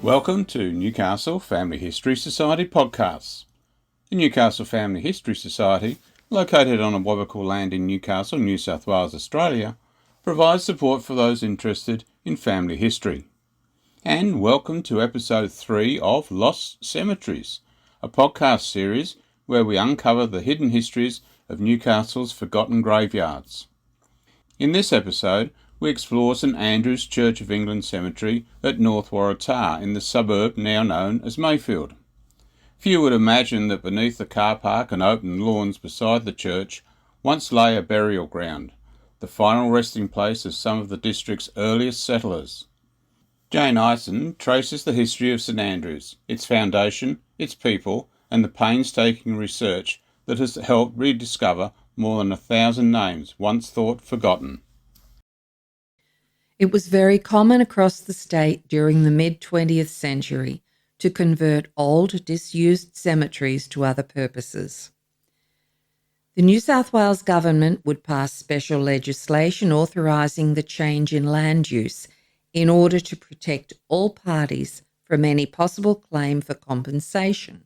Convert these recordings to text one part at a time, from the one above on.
Welcome to Newcastle Family History Society podcasts. The Newcastle Family History Society, located on a Wabakal land in Newcastle, New South Wales, Australia, provides support for those interested in family history. And welcome to episode 3 of Lost Cemeteries, a podcast series where we uncover the hidden histories of Newcastle's forgotten graveyards. In this episode, we explore St Andrew's Church of England Cemetery at North Waratah in the suburb now known as Mayfield. Few would imagine that beneath the car park and open lawns beside the church once lay a burial ground, the final resting place of some of the district's earliest settlers. Jane Ison traces the history of St Andrew's, its foundation, its people, and the painstaking research that has helped rediscover more than 1,000 names once thought forgotten. It was very common across the state during the mid-20th century to convert old, disused cemeteries to other purposes. The New South Wales government would pass special legislation authorising the change in land use in order to protect all parties from any possible claim for compensation.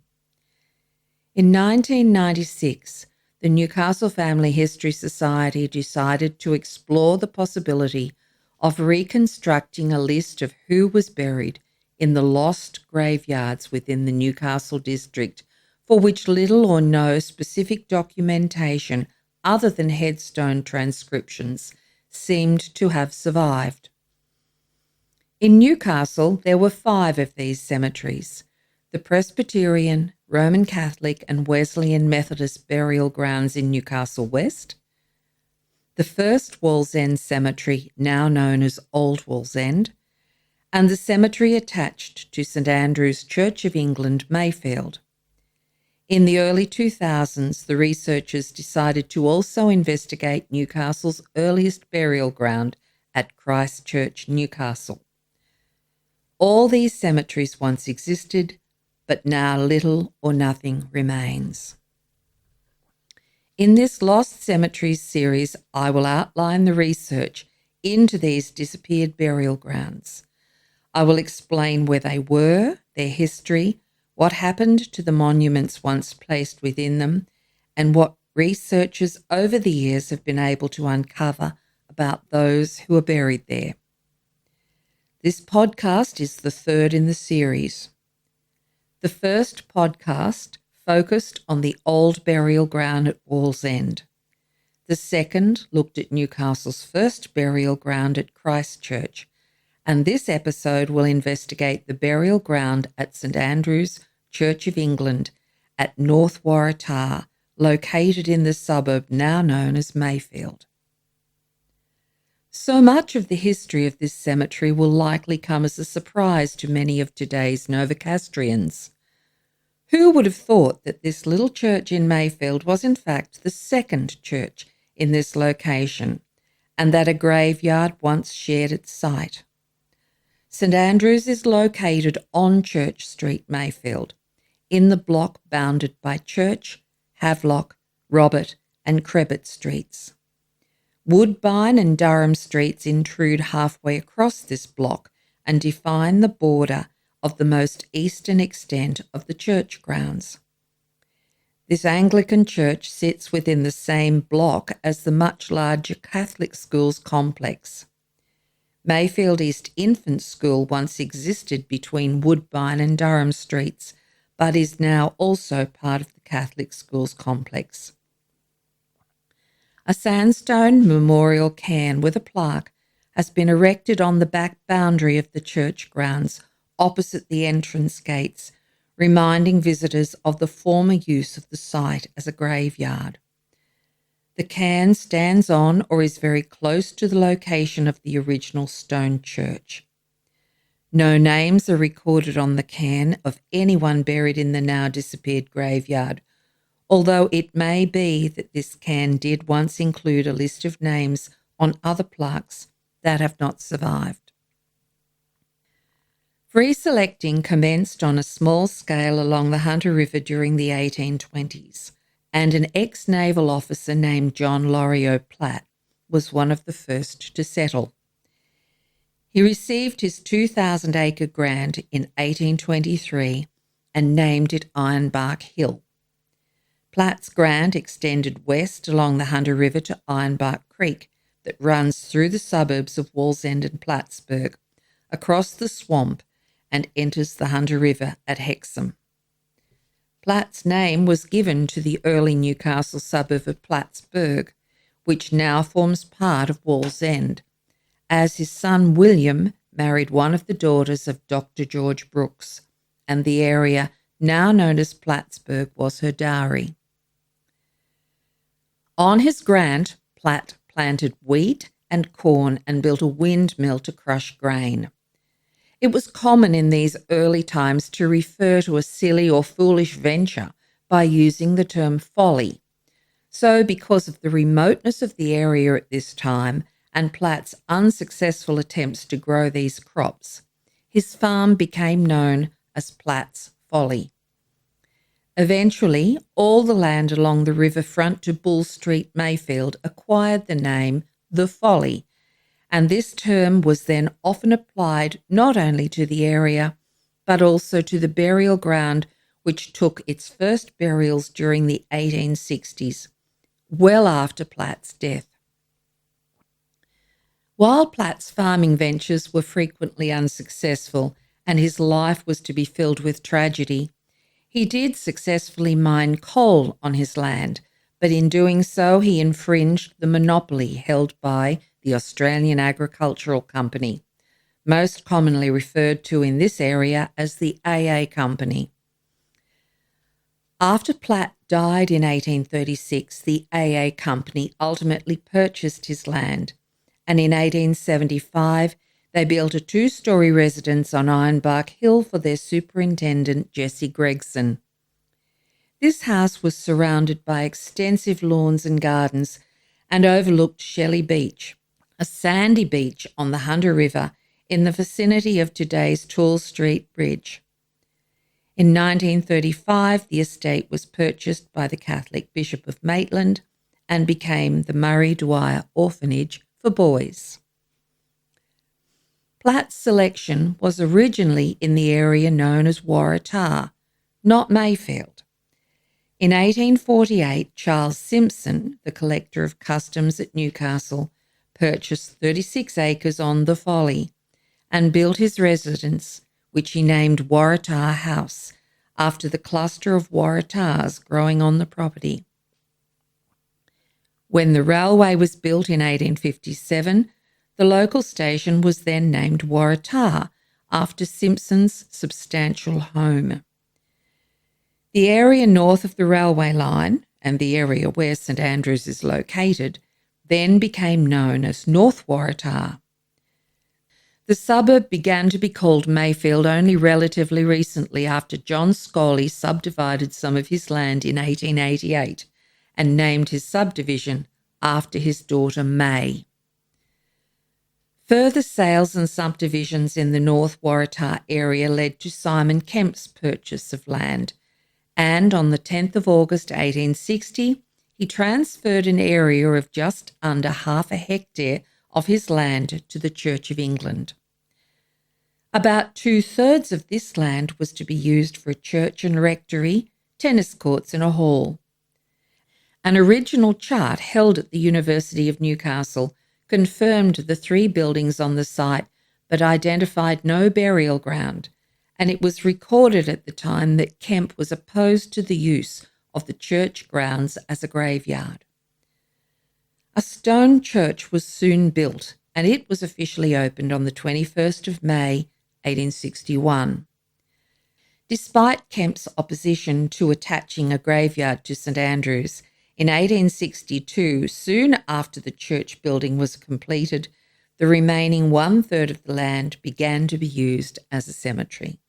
In 1996, the Newcastle Family History Society decided to explore the possibility of reconstructing a list of who was buried in the lost graveyards within the Newcastle district for which little or no specific documentation other than headstone transcriptions seemed to have survived. In Newcastle, there were 5 of these cemeteries: the Presbyterian, Roman Catholic and Wesleyan Methodist burial grounds in Newcastle West, the first Wallsend Cemetery, now known as Old Wallsend, and the cemetery attached to St Andrew's Church of England, Mayfield. In the early 2000s, the researchers decided to also investigate Newcastle's earliest burial ground at Christ Church, Newcastle. All these cemeteries once existed, but now little or nothing remains. In this Lost Cemeteries series, I will outline the research into these disappeared burial grounds. I will explain where they were, their history, what happened to the monuments once placed within them, and what researchers over the years have been able to uncover about those who are buried there. This podcast is the 3rd in the series. The first podcast focused on the old burial ground at Wallsend. The second looked at Newcastle's first burial ground at Christ Church, and this episode will investigate the burial ground at St Andrew's Church of England at North Waratah, located in the suburb now known as Mayfield. So much of the history of this cemetery will likely come as a surprise to many of today's Novocastrians. Who would have thought that this little church in Mayfield was in fact the second church in this location, and that a graveyard once shared its site? St Andrew's is located on Church Street, Mayfield, in the block bounded by Church, Havelock, Robert and Crebbet streets. Woodbine and Durham streets intrude halfway across this block and define the border of the most eastern extent of the church grounds. This Anglican church sits within the same block as the much larger Catholic schools complex. Mayfield East Infant School once existed between Woodbine and Durham streets, but is now also part of the Catholic schools complex. A sandstone memorial cairn with a plaque has been erected on the back boundary of the church grounds opposite the entrance gates, reminding visitors of the former use of the site as a graveyard. The cairn stands on or is very close to the location of the original stone church. No names are recorded on the cairn of anyone buried in the now disappeared graveyard, although it may be that this cairn did once include a list of names on other plaques that have not survived. Free selecting commenced on a small scale along the Hunter River during the 1820s, and an ex-naval officer named John Loriot Platt was one of the first to settle. He received his 2,000-acre grant in 1823 and named it Ironbark Hill. Platt's grant extended west along the Hunter River to Ironbark Creek that runs through the suburbs of Wallsend and Plattsburgh, across the swamp, and enters the Hunter River at Hexham. Platt's name was given to the early Newcastle suburb of Plattsburgh, which now forms part of Wallsend, as his son William married one of the daughters of Dr. George Brooks, and the area now known as Plattsburgh was her dowry. On his grant, Platt planted wheat and corn and built a windmill to crush grain. It was common in these early times to refer to a silly or foolish venture by using the term folly. So, because of the remoteness of the area at this time and Platt's unsuccessful attempts to grow these crops, his farm became known as Platt's Folly. Eventually, all the land along the riverfront to Bull Street, Mayfield, acquired the name The Folly, and this term was then often applied not only to the area, but also to the burial ground which took its first burials during the 1860s, well after Platt's death. While Platt's farming ventures were frequently unsuccessful and his life was to be filled with tragedy, he did successfully mine coal on his land, but in doing so he infringed the monopoly held by the Australian Agricultural Company, most commonly referred to in this area as the AA Company. After Platt died in 1836, the AA Company ultimately purchased his land, and in 1875 they built a 2-storey residence on Ironbark Hill for their superintendent, Jesse Gregson. This house was surrounded by extensive lawns and gardens and overlooked Shelley Beach, a sandy beach on the Hunter River in the vicinity of today's Tall Street Bridge. In 1935, the estate was purchased by the Catholic Bishop of Maitland and became the Murray Dwyer Orphanage for Boys. Platt's selection was originally in the area known as Waratah, not Mayfield. In 1848, Charles Simpson, the collector of customs at Newcastle, purchased 36 acres on the Folly and built his residence, which he named Waratah House, after the cluster of waratahs growing on the property. When the railway was built in 1857, the local station was then named Waratah, after Simpson's substantial home. The area north of the railway line, and the area where St Andrews is located, then became known as North Waratah. The suburb began to be called Mayfield only relatively recently after John Scully subdivided some of his land in 1888 and named his subdivision after his daughter May. Further sales and subdivisions in the North Waratah area led to Simon Kemp's purchase of land, and on the 10th of August 1860, he transferred an area of just under half a hectare of his land to the Church of England. About 2/3 of this land was to be used for a church and rectory, tennis courts and a hall. An original chart held at the University of Newcastle confirmed the 3 buildings on the site but identified no burial ground, and it was recorded at the time that Kemp was opposed to the use of the church grounds as a graveyard. A stone church was soon built, and it was officially opened on the 21st of May, 1861. Despite Kemp's opposition to attaching a graveyard to St Andrews, in 1862, soon after the church building was completed, the remaining 1/3 of the land began to be used as a cemetery.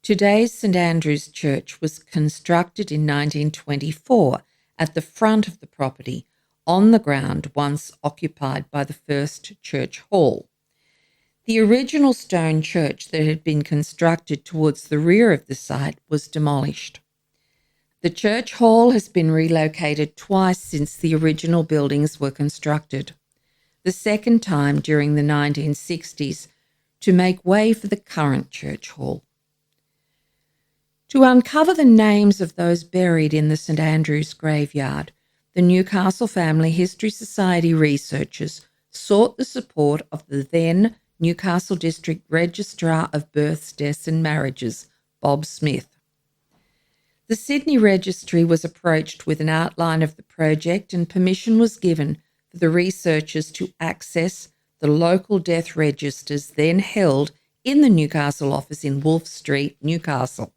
Today's St Andrew's Church was constructed in 1924 at the front of the property, on the ground once occupied by the first church hall. The original stone church that had been constructed towards the rear of the site was demolished. The church hall has been relocated twice since the original buildings were constructed. the second time during the 1960s, to make way for the current church hall. To uncover the names of those buried in the St Andrew's graveyard, the Newcastle Family History Society researchers sought the support of the then Newcastle District Registrar of Births, Deaths and Marriages, Bob Smith. The Sydney Registry was approached with an outline of the project, and permission was given for the researchers to access the local death registers then held in the Newcastle office in Wolfe Street, Newcastle.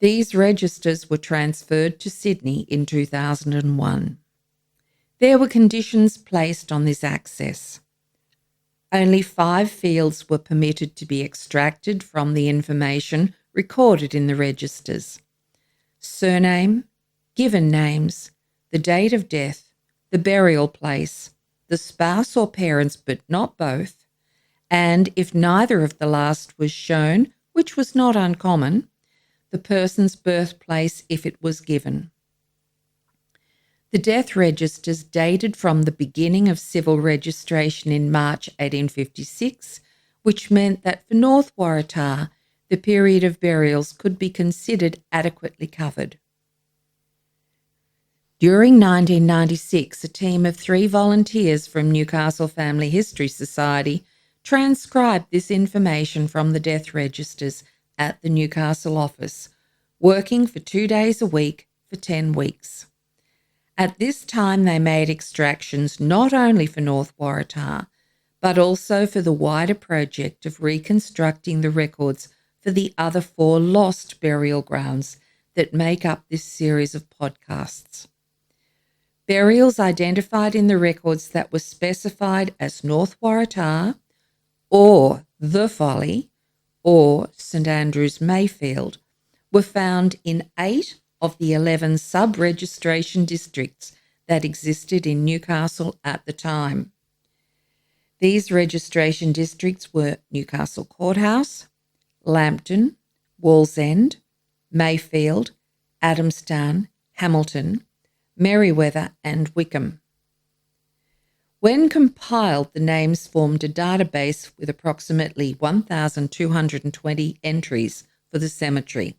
These registers were transferred to Sydney in 2001. There were conditions placed on this access. Only 5 fields were permitted to be extracted from the information recorded in the registers: surname, given names, the date of death, the burial place, the spouse or parents but not both, and if neither of the last was shown, which was not uncommon, the person's birthplace if it was given. The death registers dated from the beginning of civil registration in March 1856, which meant that for North Waratah, the period of burials could be considered adequately covered. During 1996, a team of 3 volunteers from Newcastle Family History Society transcribed this information from the death registers at the Newcastle office, working for 2 days a week for 10 weeks. At this time, they made extractions not only for North Waratah, but also for the wider project of reconstructing the records for the other 4 lost burial grounds that make up this series of podcasts. Burials identified in the records that were specified as North Waratah or The Folly or St Andrew's Mayfield were found in 8 of the 11 sub-registration districts that existed in Newcastle at the time. These registration districts were Newcastle Courthouse, Lambton, Wallsend, Mayfield, Adamstown, Hamilton, Merewether and Wickham. When compiled, the names formed a database with approximately 1,220 entries for the cemetery.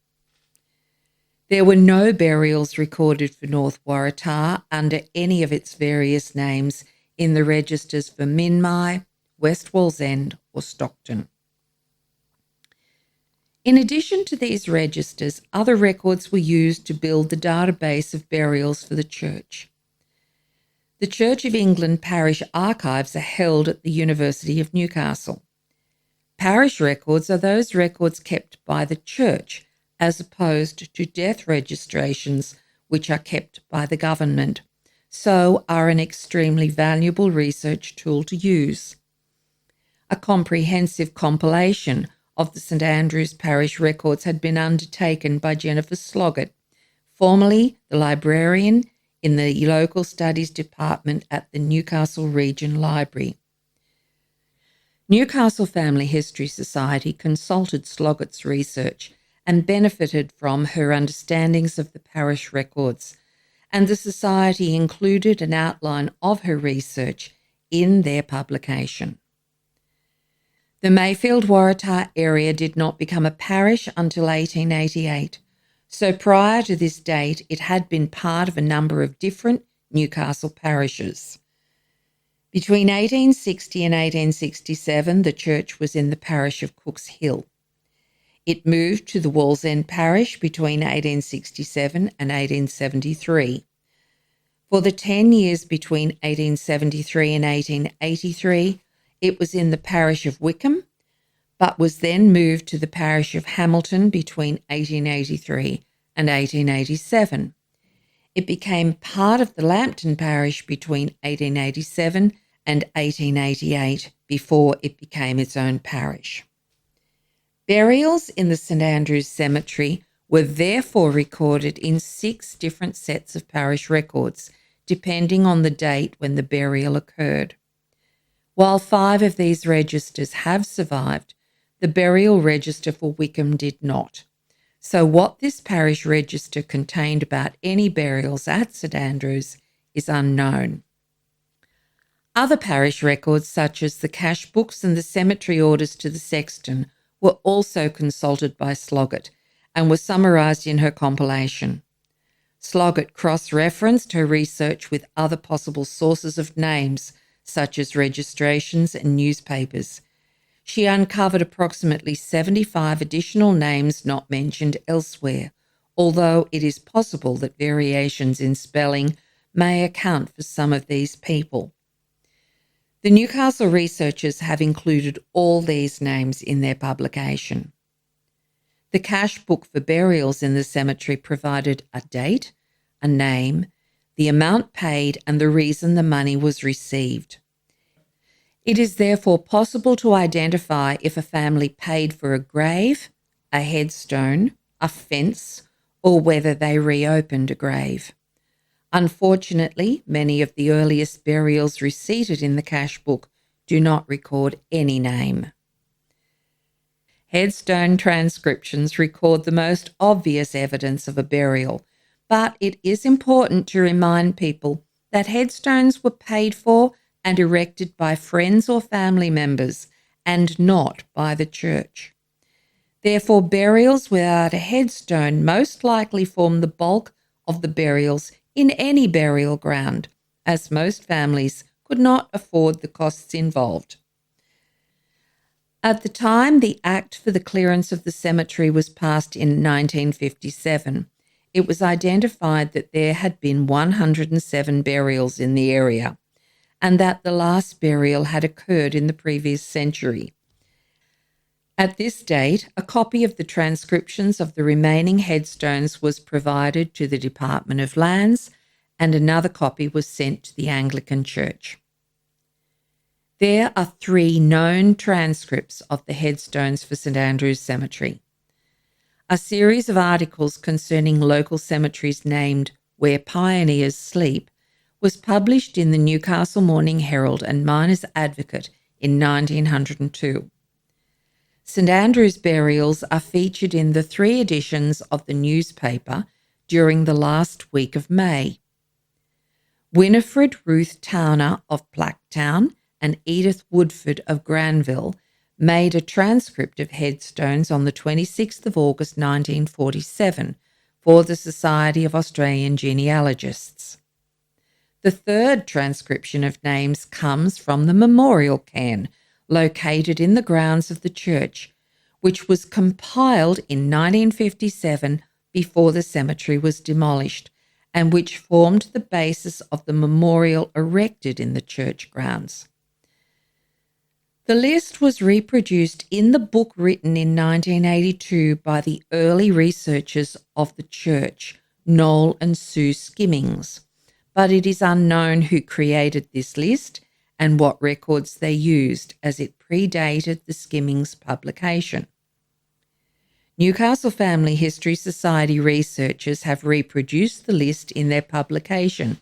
There were no burials recorded for North Waratah under any of its various names in the registers for Minmi, West Wallsend or Stockton. In addition to these registers, other records were used to build the database of burials for the church. The Church of England parish archives are held at the University of Newcastle. Parish records are those records kept by the church, as opposed to death registrations, which are kept by the government, so are an extremely valuable research tool to use. A comprehensive compilation of the St Andrew's Parish records had been undertaken by Jennifer Sloggett, formerly the librarian in the Local Studies Department at the Newcastle Region Library. Newcastle Family History Society consulted Sloggett's research and benefited from her understandings of the parish records, and the Society included an outline of her research in their publication. The Mayfield-Waratah area did not become a parish until 1888, so prior to this date it had been part of a number of different Newcastle parishes. Between 1860 and 1867, the church was in the parish of Cook's Hill. It moved to the Wallsend parish between 1867 and 1873. For the 10 years between 1873 and 1883, it was in the parish of Wickham, but was then moved to the parish of Hamilton between 1883 and 1887. It became part of the Lambton parish between 1887 and 1888 before it became its own parish. Burials in the St Andrew's Cemetery were therefore recorded in 6 different sets of parish records, depending on the date when the burial occurred. While 5 of these registers have survived, the burial register for Wickham did not. So what this parish register contained about any burials at St Andrews is unknown. Other parish records, such as the cash books and the cemetery orders to the sexton, were also consulted by Sloggett and were summarised in her compilation. Sloggett cross-referenced her research with other possible sources of names, such as registrations and newspapers. She uncovered approximately 75 additional names not mentioned elsewhere, although it is possible that variations in spelling may account for some of these people. The Newcastle researchers have included all these names in their publication. The cash book for burials in the cemetery provided a date, a name, the amount paid, and the reason the money was received. It is therefore possible to identify if a family paid for a grave, a headstone, a fence, or whether they reopened a grave. Unfortunately, many of the earliest burials receipted in the cash book do not record any name. Headstone transcriptions record the most obvious evidence of a burial, but it is important to remind people that headstones were paid for and erected by friends or family members and not by the church. Therefore, burials without a headstone most likely form the bulk of the burials in any burial ground, as most families could not afford the costs involved. At the time the Act for the Clearance of the Cemetery was passed in 1957, it was identified that there had been 107 burials in the area, and that the last burial had occurred in the previous century. At this date, a copy of the transcriptions of the remaining headstones was provided to the Department of Lands, and another copy was sent to the Anglican Church. There are 3 known transcripts of the headstones for St Andrew's Cemetery. A series of articles concerning local cemeteries named Where Pioneers Sleep was published in the Newcastle Morning Herald and Miners Advocate in 1902. St Andrew's burials are featured in the 3 editions of the newspaper during the last week of May. Winifred Ruth Towner of Blacktown and Edith Woodford of Granville made a transcript of headstones on the 26th of August 1947 for the Society of Australian Genealogists. The 3rd transcription of names comes from the memorial cairn located in the grounds of the church, which was compiled in 1957 before the cemetery was demolished, and which formed the basis of the memorial erected in the church grounds. The list was reproduced in the book written in 1982 by the early researchers of the church, Noel and Sue Skimmings, but it is unknown who created this list and what records they used, as it predated the Skimmings publication. Newcastle Family History Society researchers have reproduced the list in their publication,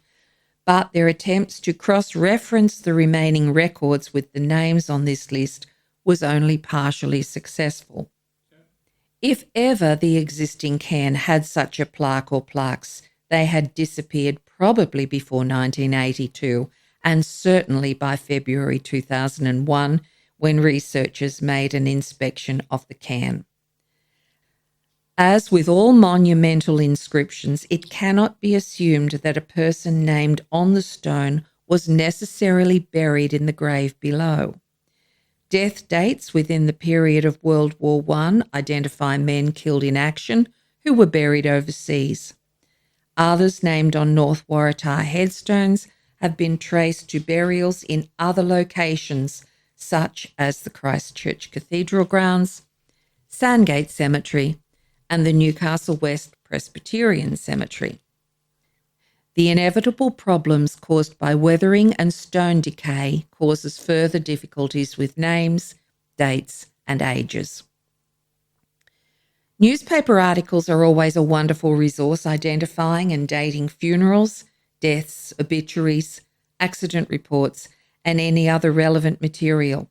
but their attempts to cross-reference the remaining records with the names on this list was only partially successful. If ever the existing cairn had such a plaque or plaques, they had disappeared probably before 1982 and certainly by February 2001, when researchers made an inspection of the cairn. As with all monumental inscriptions, it cannot be assumed that a person named on the stone was necessarily buried in the grave below. Death dates within the period of World War I identify men killed in action who were buried overseas. Others named on North Waratah headstones have been traced to burials in other locations, such as the Christchurch Cathedral grounds, Sandgate Cemetery, and the Newcastle West Presbyterian Cemetery. The inevitable problems caused by weathering and stone decay causes further difficulties with names, dates, and ages. Newspaper articles are always a wonderful resource identifying and dating funerals, deaths, obituaries, accident reports, and any other relevant material.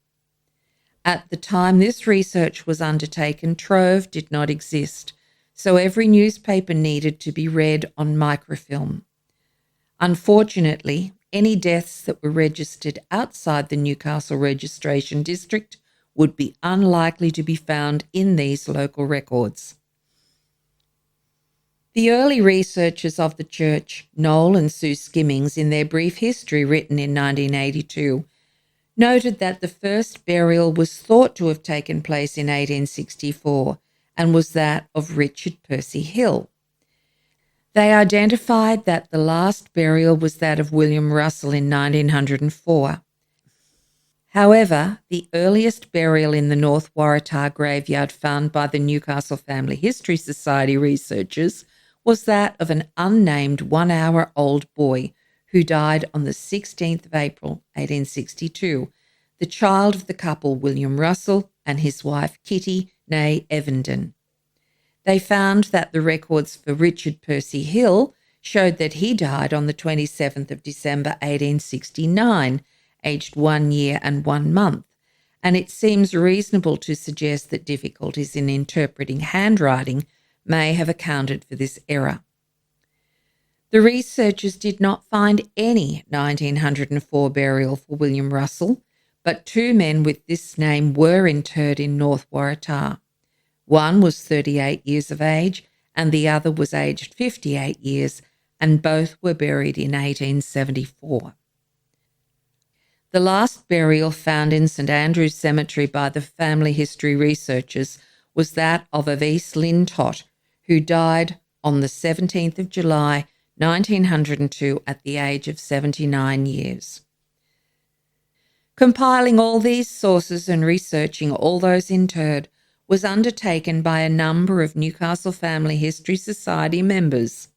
At the time this research was undertaken, Trove did not exist, so every newspaper needed to be read on microfilm. Unfortunately, any deaths that were registered outside the Newcastle registration district would be unlikely to be found in these local records. The early researchers of the church, Noel and Sue Skimmings, in their brief history written in 1982, noted that the first burial was thought to have taken place in 1864 and was that of Richard Percy Hill. They identified that the last burial was that of William Russell in 1904. However, the earliest burial in the North Waratah graveyard found by the Newcastle Family History Society researchers was that of an unnamed 1-hour-old boy who died on the 16th of April, 1862, the child of the couple William Russell and his wife Kitty née Evenden. They found that the records for Richard Percy Hill showed that he died on the 27th of December 1869, aged 1 year and 1 month, and it seems reasonable to suggest that difficulties in interpreting handwriting may have accounted for this error. The researchers did not find any 1904 burial for William Russell, but 2 men with this name were interred in North Waratah. One was 38 years of age and the other was aged 58 years, and both were buried in 1874. The last burial found in St Andrew's Cemetery by the family history researchers was that of Avis Lintott, who died on the 17th of July 1902 at the age of 79 years. Compiling all these sources and researching all those interred was undertaken by a number of Newcastle Family History Society members.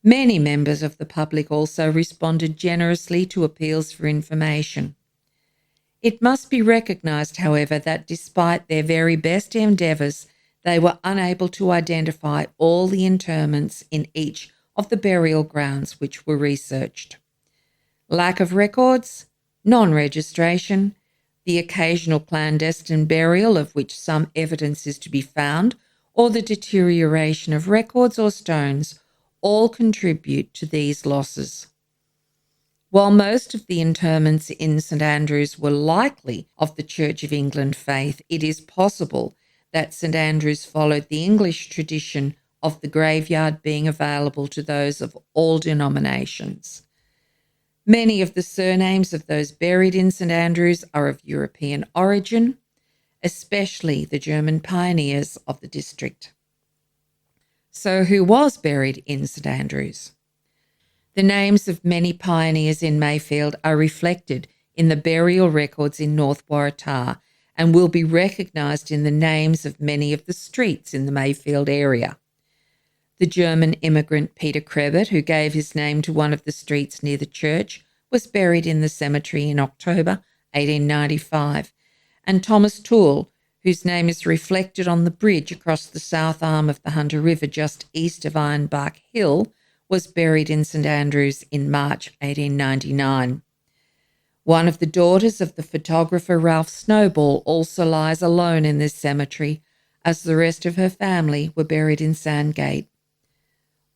Many members of the public also responded generously to appeals for information. It must be recognised, however, that despite their very best endeavours, they were unable to identify all the interments in each of the burial grounds which were researched. Lack of records, non-registration, the occasional clandestine burial of which some evidence is to be found, or the deterioration of records or stones, all contribute to these losses. While most of the interments in St Andrews were likely of the Church of England faith, it is possible that St Andrews followed the English tradition of the graveyard being available to those of all denominations. Many of the surnames of those buried in St Andrews are of European origin, especially the German pioneers of the district. So who was buried in St Andrews? The names of many pioneers in Mayfield are reflected in the burial records in North Waratah and will be recognised in the names of many of the streets in the Mayfield area. The German immigrant Peter Krebet, who gave his name to one of the streets near the church, was buried in the cemetery in October 1895, and Thomas Toole, whose name is reflected on the bridge across the south arm of the Hunter River just east of Ironbark Hill, was buried in St Andrews in March 1899. One of the daughters of the photographer Ralph Snowball also lies alone in this cemetery, as the rest of her family were buried in Sandgate.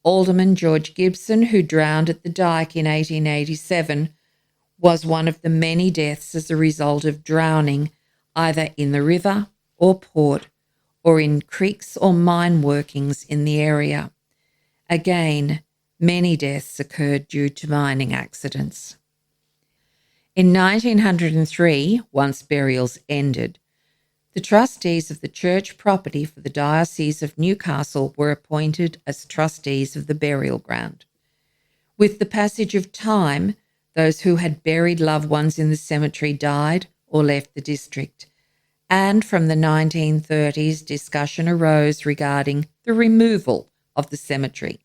Alderman George Gibson, who drowned at the Dyke in 1887, was one of the many deaths as a result of drowning, either in the river or port, or in creeks or mine workings in the area. Again, many deaths occurred due to mining accidents. In 1903, once burials ended, the trustees of the church property for the Diocese of Newcastle were appointed as trustees of the burial ground. With the passage of time, those who had buried loved ones in the cemetery died or left the district, and from the 1930s, discussion arose regarding the removal of the cemetery.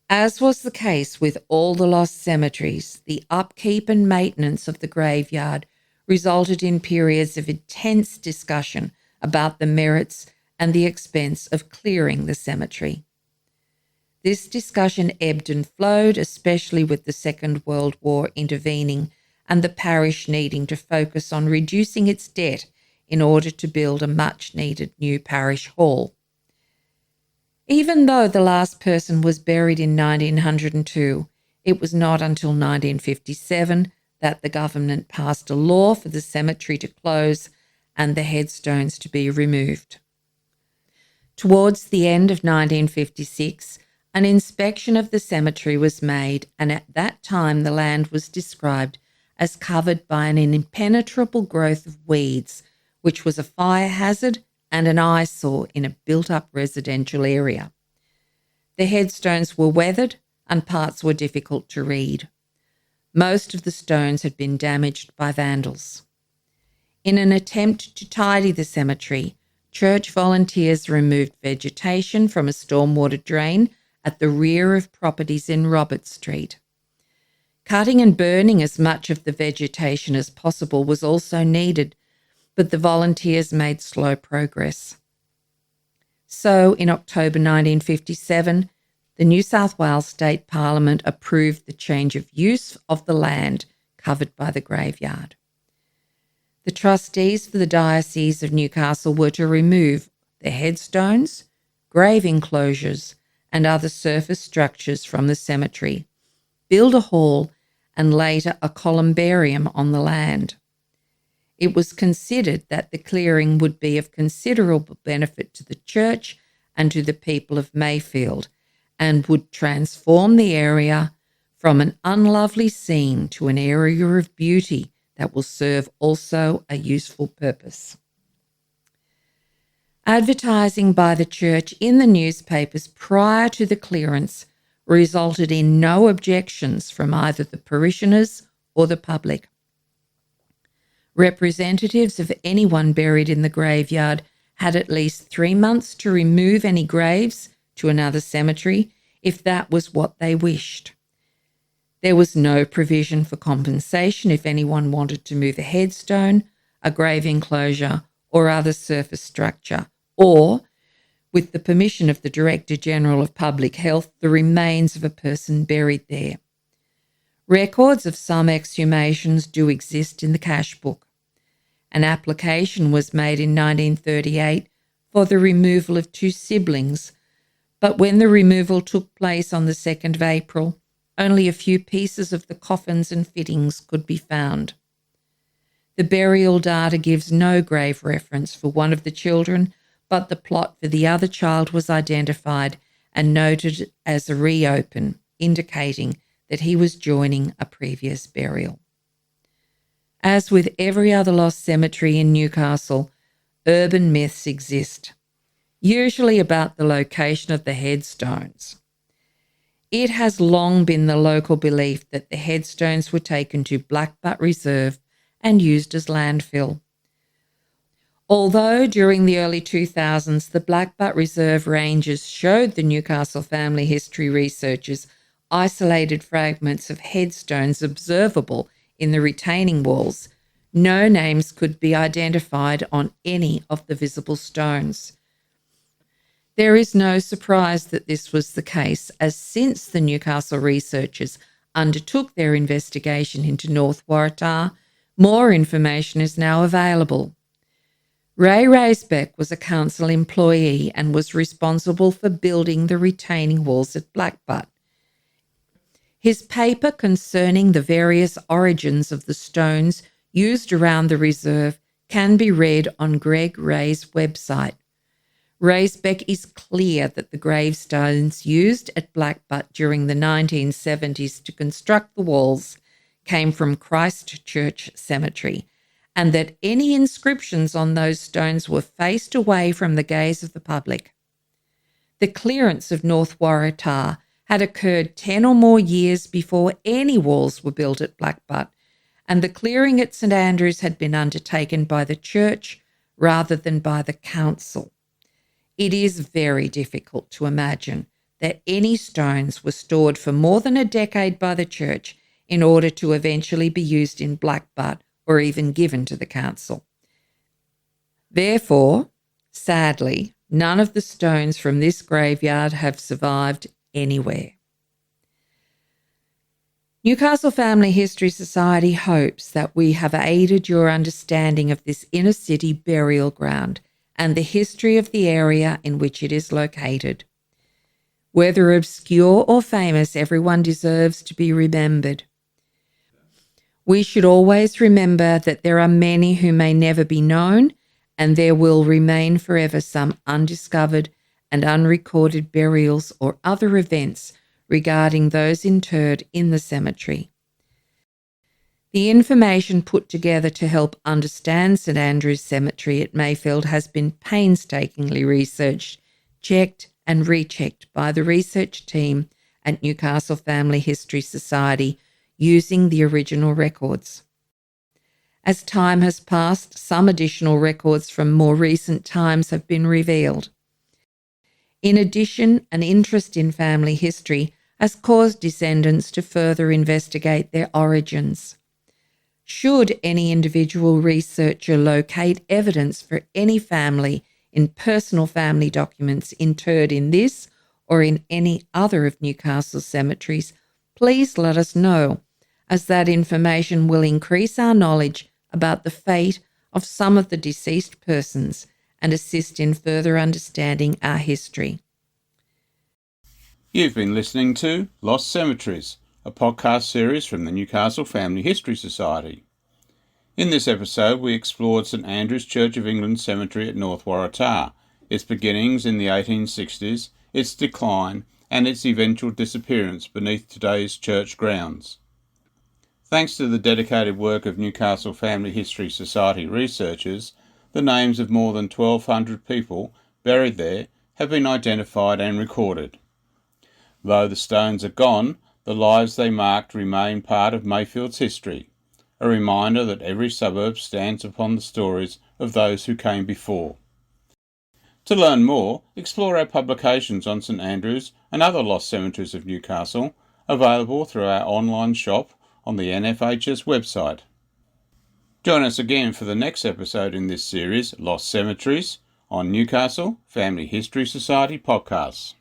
As was the case with all the lost cemeteries, the upkeep and maintenance of the graveyard resulted in periods of intense discussion about the merits and the expense of clearing the cemetery. This discussion ebbed and flowed, especially with the Second World War intervening and the parish needing to focus on reducing its debt in order to build a much-needed new parish hall. Even though the last person was buried in 1902, It was not until 1957 that the government passed a law for the cemetery to close and the headstones to be removed. Towards the end of 1956, an inspection of the cemetery was made, and at that time the land was described as covered by an impenetrable growth of weeds, which was a fire hazard and an eyesore in a built-up residential area. The headstones were weathered and parts were difficult to read. Most of the stones had been damaged by vandals. In an attempt to tidy the cemetery, church volunteers removed vegetation from a stormwater drain at the rear of properties in Robert Street. Cutting and burning as much of the vegetation as possible was also needed, but the volunteers made slow progress. So, in October 1957, the New South Wales State Parliament approved the change of use of the land covered by the graveyard. The trustees for the Diocese of Newcastle were to remove the headstones, grave enclosures, and other surface structures from the cemetery, build a hall, and later a columbarium on the land. It was considered that the clearing would be of considerable benefit to the church and to the people of Mayfield, and would transform the area from an unlovely scene to an area of beauty that will serve also a useful purpose. Advertising by the church in the newspapers prior to the clearance resulted in no objections from either the parishioners or the public. Representatives of anyone buried in the graveyard had at least 3 months to remove any graves to another cemetery if that was what they wished. There was no provision for compensation if anyone wanted to move a headstone, a grave enclosure, or other surface structure, or, with the permission of the Director General of Public Health, the remains of a person buried there. Records of some exhumations do exist in the cash book. An application was made in 1938 for the removal of 2 siblings, but when the removal took place on the 2nd of April, only a few pieces of the coffins and fittings could be found. The burial data gives no grave reference for one of the children, but the plot for the other child was identified and noted as a reopen, indicating that he was joining a previous burial. As with every other lost cemetery in Newcastle, urban myths exist, usually about the location of the headstones. It has long been the local belief that the headstones were taken to Blackbutt Reserve and used as landfill. Although during the early 2000s the Blackbutt Reserve rangers showed the Newcastle family history researchers isolated fragments of headstones observable in the retaining walls, no names could be identified on any of the visible stones. There is no surprise that this was the case, as since the Newcastle researchers undertook their investigation into North Waratah, more information is now available. Ray Raisbeck was a council employee and was responsible for building the retaining walls at Blackbutt. His paper concerning the various origins of the stones used around the reserve can be read on Greg Ray's website. Raisbeck is clear that the gravestones used at Blackbutt during the 1970s to construct the walls came from Christchurch Cemetery, and that any inscriptions on those stones were faced away from the gaze of the public. The clearance of North Waratah had occurred 10 or more years before any walls were built at Blackbutt, and the clearing at St Andrews had been undertaken by the church rather than by the council. It is very difficult to imagine that any stones were stored for more than a decade by the church in order to eventually be used in Blackbutt or even given to the council. Therefore, sadly, none of the stones from this graveyard have survived anywhere. Newcastle Family History Society hopes that we have aided your understanding of this inner city burial ground and the history of the area in which it is located. Whether obscure or famous, everyone deserves to be remembered. We should always remember that there are many who may never be known, and there will remain forever some undiscovered and unrecorded burials or other events regarding those interred in the cemetery. The information put together to help understand St Andrew's Cemetery at Mayfield has been painstakingly researched, checked and rechecked by the research team at Newcastle Family History Society using the original records. As time has passed, some additional records from more recent times have been revealed. In addition, an interest in family history has caused descendants to further investigate their origins. Should any individual researcher locate evidence for any family in personal family documents interred in this or in any other of Newcastle's cemeteries, please let us know, as that information will increase our knowledge about the fate of some of the deceased persons and assist in further understanding our history. You've been listening to Lost Cemeteries, a podcast series from the Newcastle Family History Society. In this episode, we explored St Andrew's Church of England Cemetery at North Waratah, its beginnings in the 1860s, its decline, and its eventual disappearance beneath today's church grounds. Thanks to the dedicated work of Newcastle Family History Society researchers, the names of more than 1,200 people buried there have been identified and recorded. Though the stones are gone, the lives they marked remain part of Mayfield's history, a reminder that every suburb stands upon the stories of those who came before. To learn more, explore our publications on St Andrews and other lost cemeteries of Newcastle, available through our online shop on the NFHS website. Join us again for the next episode in this series, Lost Cemeteries, on Newcastle Family History Society podcasts.